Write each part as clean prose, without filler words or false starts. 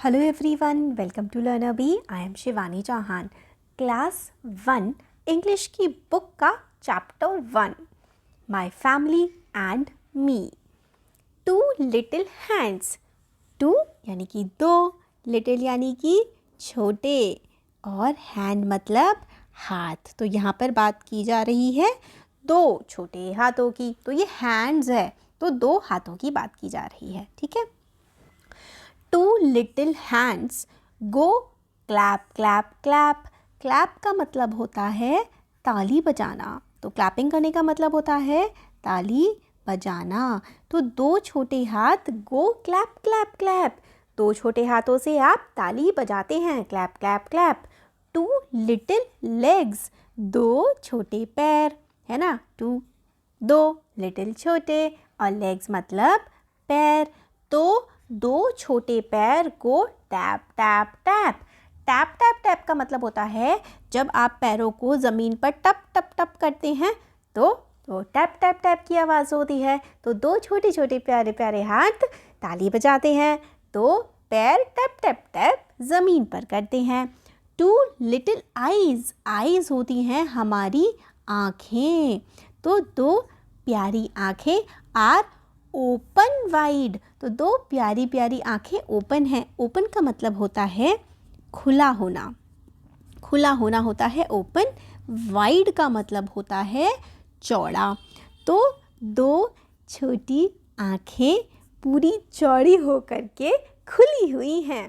Hello everyone, welcome to Learner Bee. I am Shivani Chauhan. Class 1 English की book का Chapter 1 My Family and Me. Two little hands. Two यानी कि दो, little यानी कि छोटे और hand मतलब हाथ. तो यहाँ पर बात की जा रही है दो छोटे हाथों की. तो ये hands है, तो दो हाथों की बात की जा रही है. ठीक है. Two little hands go clap clap clap. clap का मतलब होता है ताली बजाना. तो clapping करने का मतलब होता है ताली बजाना. तो दो छोटे हाथ go clap clap clap. दो छोटे हाथों से आप ताली बजाते हैं. clap clap clap. Two little legs. दो छोटे पैर है ना. दो little छोटे और legs मतलब पैर. तो दो छोटे पैर को tap tap tap. Tap tap tap का मतलब होता है जब आप पैरों को ज़मीन पर टप टप टप करते हैं तो टैप टैप टैप की आवाज़ होती है. तो दो छोटे छोटे प्यारे प्यारे हाथ ताली बजाते हैं तो पैर टैप टैप टैप ज़मीन पर करते हैं. Two little eyes. आईज होती हैं हमारी आँखें. तो दो प्यारी आँखें आर ओपन वाइड. तो दो प्यारी प्यारी आँखें ओपन हैं. ओपन का मतलब होता है खुला होना. खुला होना होता है ओपन. वाइड का मतलब होता है चौड़ा. तो दो छोटी आँखें पूरी चौड़ी होकर के खुली हुई हैं.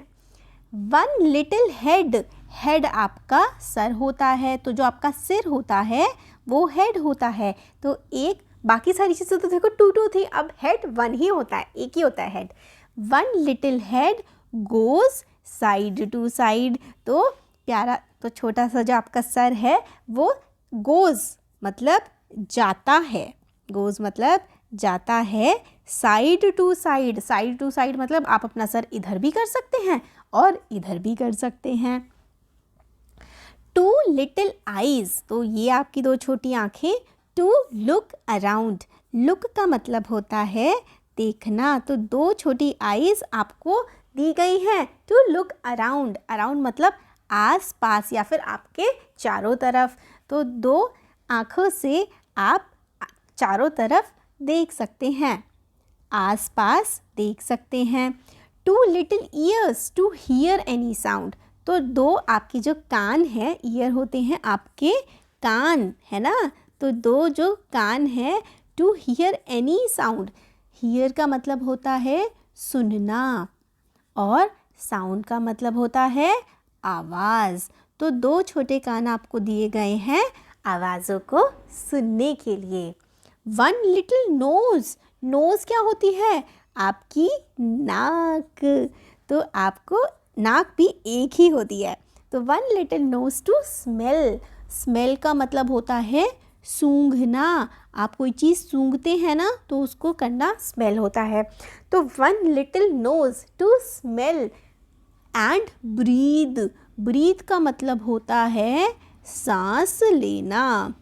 One little head. हेड आपका सर होता है. तो जो आपका सिर होता है वो हेड होता है. तो एक बाकी सारी चीज़ें तो देखो टू थी. अब हेड वन ही होता है, एक ही होता है head. One little head goes side to side. तो प्यारा तो छोटा सा जो आपका सर है वो गोज़ मतलब जाता है. गोज़ मतलब जाता है. Side to side. Side to side मतलब आप अपना सर इधर भी कर सकते हैं और इधर भी कर सकते हैं. Two little eyes. तो ये आपकी दो छोटी आँखें. To look around. लुक का मतलब होता है देखना. तो दो छोटी आईज आपको दी गई हैं टू लुक अराउंड. अराउंड मतलब आस पास या फिर आपके चारों तरफ. तो दो आँखों से आप चारों तरफ देख सकते हैं, आस पास देख सकते हैं. Two little ears to hear any sound. तो दो आपके जो कान है, ईयर होते हैं आपके कान है ना. तो दो जो कान है to hear any sound. Hear का मतलब होता है सुनना और साउंड का मतलब होता है आवाज़. तो दो छोटे कान आपको दिए गए हैं आवाज़ों को सुनने के लिए. One little nose. नोज़ क्या होती है? आपकी नाक. तो आपको नाक भी एक ही होती है. तो one little nose to smell. Smell का मतलब होता है सूंघना. आप कोई चीज़ सूंघते हैं ना तो उसको करना स्मेल होता है. तो one little nose to smell and breathe. Breathe का मतलब होता है सांस लेना.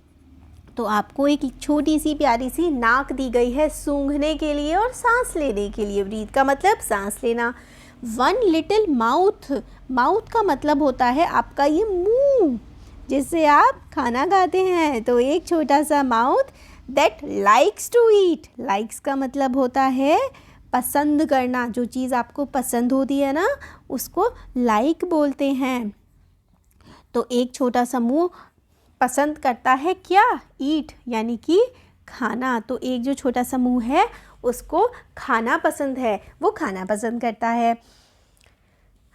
तो आपको एक छोटी सी प्यारी सी नाक दी गई है सूंघने के लिए और सांस लेने के लिए. ब्रीद का मतलब सांस लेना. One little mouth. माउथ का मतलब होता है आपका ये मुंह जिससे आप खाना खाते हैं. तो एक छोटा सा mouth that likes to eat. Likes का मतलब होता है पसंद करना. जो चीज़ आपको पसंद होती है ना उसको लाइक बोलते हैं. तो एक छोटा सा मुंह पसंद करता है क्या? ईट यानी कि खाना. तो एक जो छोटा सा मुंह है उसको खाना पसंद है, वो खाना पसंद करता है.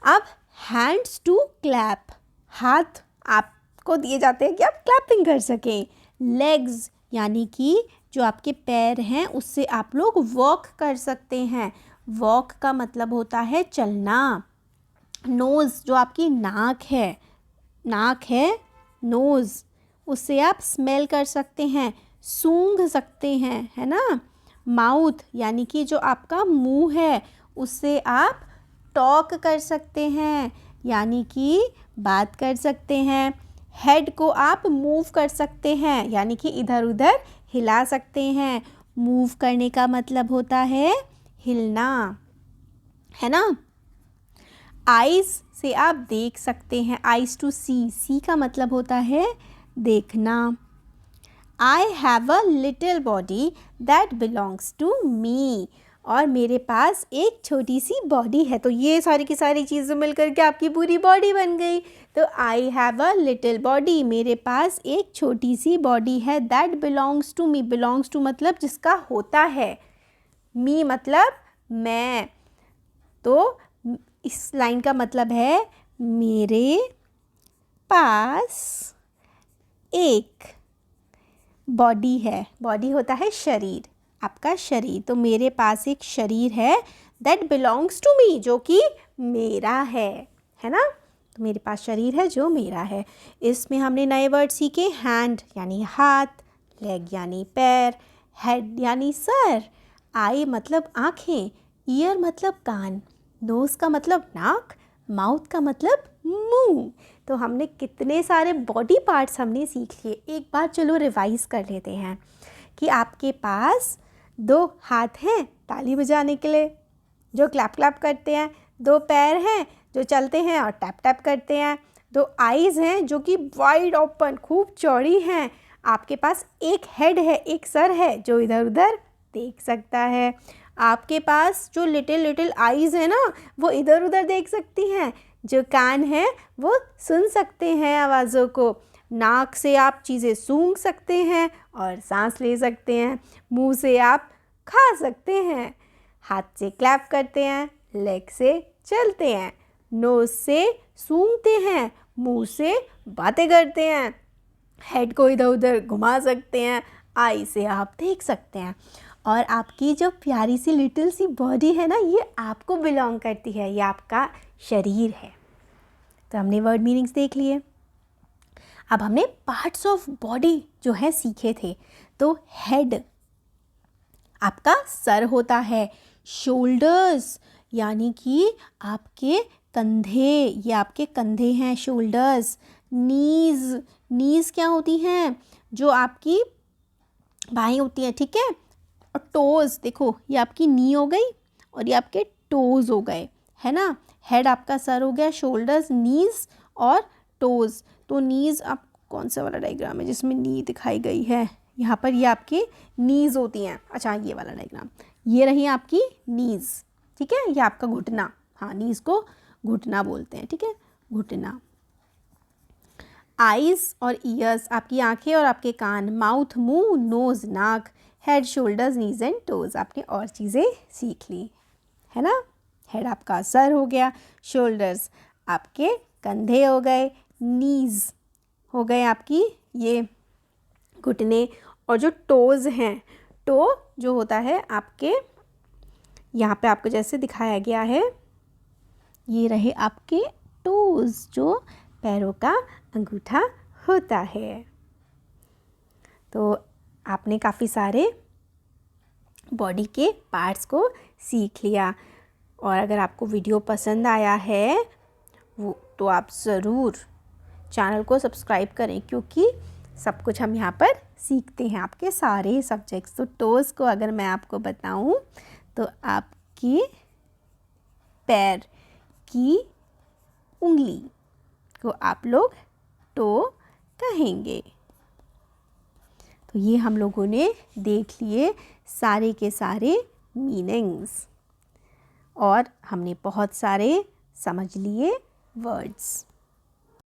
अब हैंड्स टू क्लैप. हाथ आपको दिए जाते हैं कि आप क्लैपिंग कर सकें. लेग्स यानी कि जो आपके पैर हैं उससे आप लोग वॉक कर सकते हैं. वॉक का मतलब होता है चलना. नोज़ जो आपकी नाक है, नाक है नोज़, उससे आप स्मेल कर सकते हैं, सूंघ सकते हैं है ना. माउथ यानी कि जो आपका मुंह है उससे आप टॉक कर सकते हैं यानी कि बात कर सकते हैं. हेड को आप मूव कर सकते हैं यानी कि इधर उधर हिला सकते हैं. मूव करने का मतलब होता है हिलना है ना. आइज़ से आप देख सकते हैं, आइज़ टू सी, सी का मतलब होता है देखना। I have a little body that belongs to me, और मेरे पास एक छोटी सी बॉडी है। तो ये सारी की सारी चीज़ें मिलकर के आपकी पूरी बॉडी बन गई। तो I have a little body, मेरे पास एक छोटी सी बॉडी है। That belongs to me, belongs to मतलब जिसका होता है, मी मतलब मैं। तो इस लाइन का मतलब है मेरे पास एक बॉडी है। बॉडी होता है शरीर, आपका शरीर। तो मेरे पास एक शरीर है दैट बिलोंग्स टू मी, जो कि मेरा है ना। तो मेरे पास शरीर है जो मेरा है। इसमें हमने नए वर्ड सीखे, हैंड यानी हाथ, लेग यानी पैर, हेड यानी सर, आई मतलब आँखें, ईयर मतलब कान, नोज़ का मतलब नाक, माउथ का मतलब मुंह। तो हमने कितने सारे बॉडी पार्ट्स हमने सीख लिए। एक बार चलो रिवाइज़ कर लेते हैं कि आपके पास 2 हाथ हैं ताली बजाने के लिए जो क्लैप क्लैप करते हैं, 2 पैर हैं जो चलते हैं और टैप टैप करते हैं, 2 आईज़ हैं जो कि वाइड ओपन खूब चौड़ी हैं, आपके पास एक हेड है, एक सर है जो इधर उधर देख सकता है, आपके पास जो लिटिल लिटिल आईज़ है ना वो इधर उधर देख सकती हैं, जो कान है वो सुन सकते हैं आवाज़ों को, नाक से आप चीज़ें सूंघ सकते हैं और सांस ले सकते हैं, मुंह से आप खा सकते हैं, हाथ से क्लैप करते हैं, लेग से चलते हैं, नोज़ से सूंघते हैं, मुंह से बातें करते हैं, हेड को इधर उधर घुमा सकते हैं, आई से आप देख सकते हैं। और आपकी जो प्यारी सी लिटिल सी बॉडी है ना, ये आपको बिलोंग करती है, ये आपका शरीर है। तो हमने वर्ड मीनिंग्स देख लिए। अब हमने पार्ट्स ऑफ बॉडी जो है सीखे थे। तो हेड आपका सर होता है, शोल्डर्स यानी कि आपके कंधे, ये आपके कंधे हैं शोल्डर्स, नीज़, नीज़ क्या होती हैं, जो आपकी बाहें होती हैं, ठीक है। और टोज़, देखो ये आपकी नी हो गई और ये आपके टोज़ हो गए, है ना। हेड आपका सर हो गया, शोल्डर्स, नीज़ और टोज़। तो नीज़, आप कौन सा वाला डायग्राम है जिसमें नी दिखाई गई है, यहाँ पर ये आपके नीज़ होती हैं। अच्छा ये वाला डायग्राम, ये रही आपकी नीज़, ठीक है। ये आपका घुटना, हाँ नीज़ को घुटना बोलते हैं, ठीक है, घुटना। आइज़ और ईयर्स आपकी आंखें और आपके कान, माउथ मुंह, नोज़ नाक, head shoulders knees and toes. आपने और चीज़ें सीख ली है ना। हेड आपका सर हो गया, शोल्डर्स आपके कंधे हो गए, नीज़ हो गए आपकी ये घुटने, और जो टोज़ हैं, टो जो होता है आपके यहाँ पे आपको जैसे दिखाया गया है, ये रहे आपके टोज़ जो पैरों का अंगूठा होता है। तो आपने काफ़ी सारे बॉडी के पार्ट्स को सीख लिया। और अगर आपको वीडियो पसंद आया है वो तो आप ज़रूर चैनल को सब्सक्राइब करें, क्योंकि सब कुछ हम यहाँ पर सीखते हैं, आपके सारे सब्जेक्ट्स। तो टोज़ को अगर मैं आपको बताऊँ तो आपके पैर की उंगली को आप लोग टो कहेंगे। तो ये हम लोगों ने देख लिए सारे के सारे मीनिंग्स, और हमने बहुत सारे समझ लिए वर्ड्स।